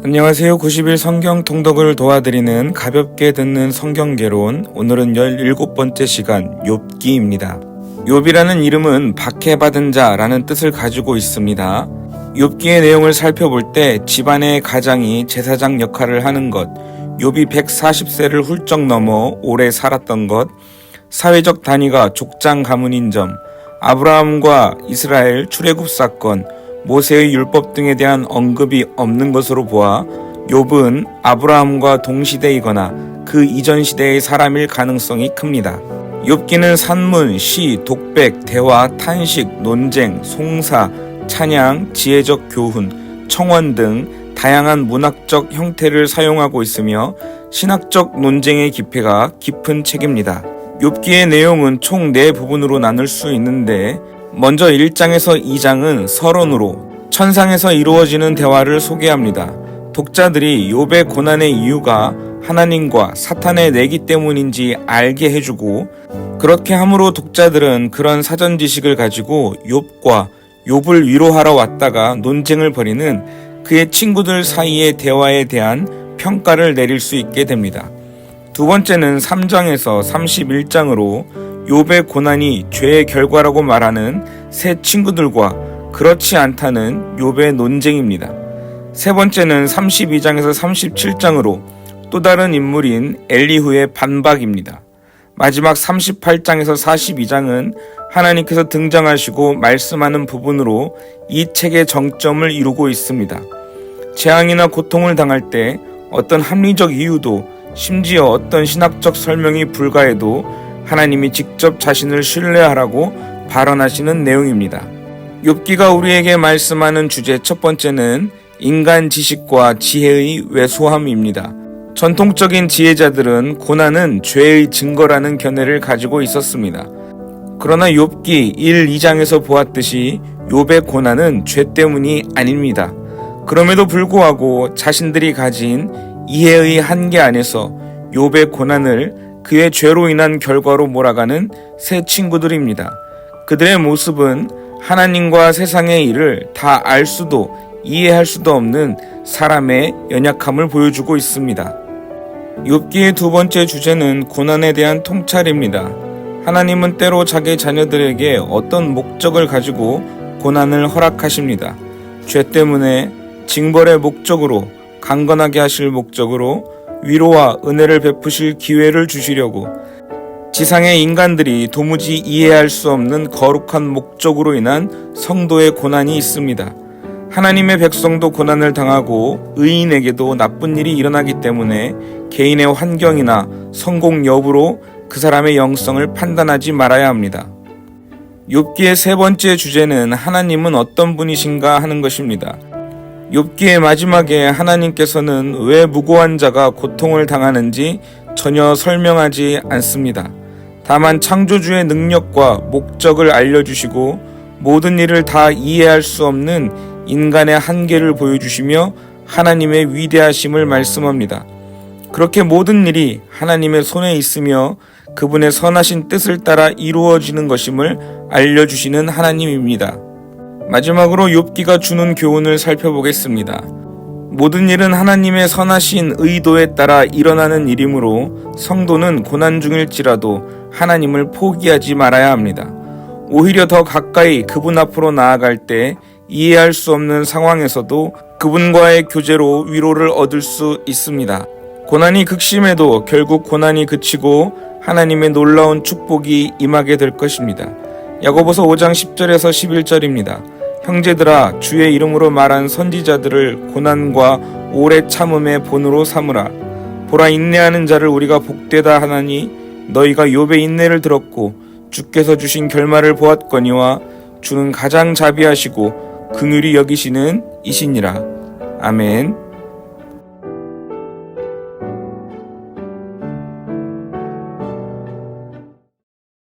안녕하세요. 90일 성경 통독을 도와드리는 가볍게 듣는 성경개론, 오늘은 17번째 시간 욥기입니다. 욥이라는 이름은 박해받은 자라는 뜻을 가지고 있습니다. 욥기의 내용을 살펴볼 때 집안의 가장이 제사장 역할을 하는 것, 욥이 140세를 훌쩍 넘어 오래 살았던 것, 사회적 단위가 족장 가문인 점, 아브라함과 이스라엘 출애굽 사건, 모세의 율법 등에 대한 언급이 없는 것으로 보아 욥은 아브라함과 동시대이거나 그 이전 시대의 사람일 가능성이 큽니다. 욥기는 산문, 시, 독백, 대화, 탄식, 논쟁, 송사, 찬양, 지혜적 교훈, 청원 등 다양한 문학적 형태를 사용하고 있으며 신학적 논쟁의 깊이가 깊은 책입니다. 욥기의 내용은 총 4부분으로 나눌 수 있는데, 먼저 1장에서 2장은 서론으로 천상에서 이루어지는 대화를 소개합니다. 독자들이 욥의 고난의 이유가 하나님과 사탄의 내기 때문인지 알게 해주고, 그렇게 함으로 독자들은 그런 사전 지식을 가지고 욥과 욥을 위로하러 왔다가 논쟁을 벌이는 그의 친구들 사이의 대화에 대한 평가를 내릴 수 있게 됩니다. 두 번째는 3장에서 31장으로 욥의 고난이 죄의 결과라고 말하는 새 친구들과 그렇지 않다는 욥의 논쟁입니다. 세 번째는 32장에서 37장으로 또 다른 인물인 엘리후의 반박입니다. 마지막 38장에서 42장은 하나님께서 등장하시고 말씀하는 부분으로 이 책의 정점을 이루고 있습니다. 재앙이나 고통을 당할 때 어떤 합리적 이유도, 심지어 어떤 신학적 설명이 불가해도 하나님이 직접 자신을 신뢰하라고 발언하시는 내용입니다. 욥기가 우리에게 말씀하는 주제 첫 번째는 인간 지식과 지혜의 왜소함입니다. 전통적인 지혜자들은 고난은 죄의 증거라는 견해를 가지고 있었습니다. 그러나 욥기 1, 2장에서 보았듯이 욥의 고난은 죄 때문이 아닙니다. 그럼에도 불구하고 자신들이 가진 이해의 한계 안에서 욥의 고난을 그의 죄로 인한 결과로 몰아가는 새 친구들입니다. 그들의 모습은 하나님과 세상의 일을 다 알 수도 이해할 수도 없는 사람의 연약함을 보여주고 있습니다. 욥기의 두 번째 주제는 고난에 대한 통찰입니다. 하나님은 때로 자기 자녀들에게 어떤 목적을 가지고 고난을 허락하십니다. 죄 때문에 징벌의 목적으로, 강건하게 하실 목적으로, 위로와 은혜를 베푸실 기회를 주시려고, 지상의 인간들이 도무지 이해할 수 없는 거룩한 목적으로 인한 성도의 고난이 있습니다. 하나님의 백성도 고난을 당하고 의인에게도 나쁜 일이 일어나기 때문에 개인의 환경이나 성공 여부로 그 사람의 영성을 판단하지 말아야 합니다. 욥기의 세 번째 주제는 하나님은 어떤 분이신가 하는 것입니다. 욥기의 마지막에 하나님께서는 왜 무고한 자가 고통을 당하는지 전혀 설명하지 않습니다. 다만 창조주의 능력과 목적을 알려주시고 모든 일을 다 이해할 수 없는 인간의 한계를 보여주시며 하나님의 위대하심을 말씀합니다. 그렇게 모든 일이 하나님의 손에 있으며 그분의 선하신 뜻을 따라 이루어지는 것임을 알려주시는 하나님입니다. 마지막으로 욥기가 주는 교훈을 살펴보겠습니다. 모든 일은 하나님의 선하신 의도에 따라 일어나는 일이므로 성도는 고난 중일지라도 하나님을 포기하지 말아야 합니다. 오히려 더 가까이 그분 앞으로 나아갈 때 이해할 수 없는 상황에서도 그분과의 교제로 위로를 얻을 수 있습니다. 고난이 극심해도 결국 고난이 그치고 하나님의 놀라운 축복이 임하게 될 것입니다. 야고보서 5장 10절에서 11절입니다. 형제들아, 주의 이름으로 말한 선지자들을 고난과 오래 참음의 본으로 삼으라. 보라, 인내하는 자를 우리가 복되다 하나니 너희가 욥의 인내를 들었고 주께서 주신 결말을 보았거니와 주는 가장 자비하시고 긍휼히 여기시는 이시니라. 아멘.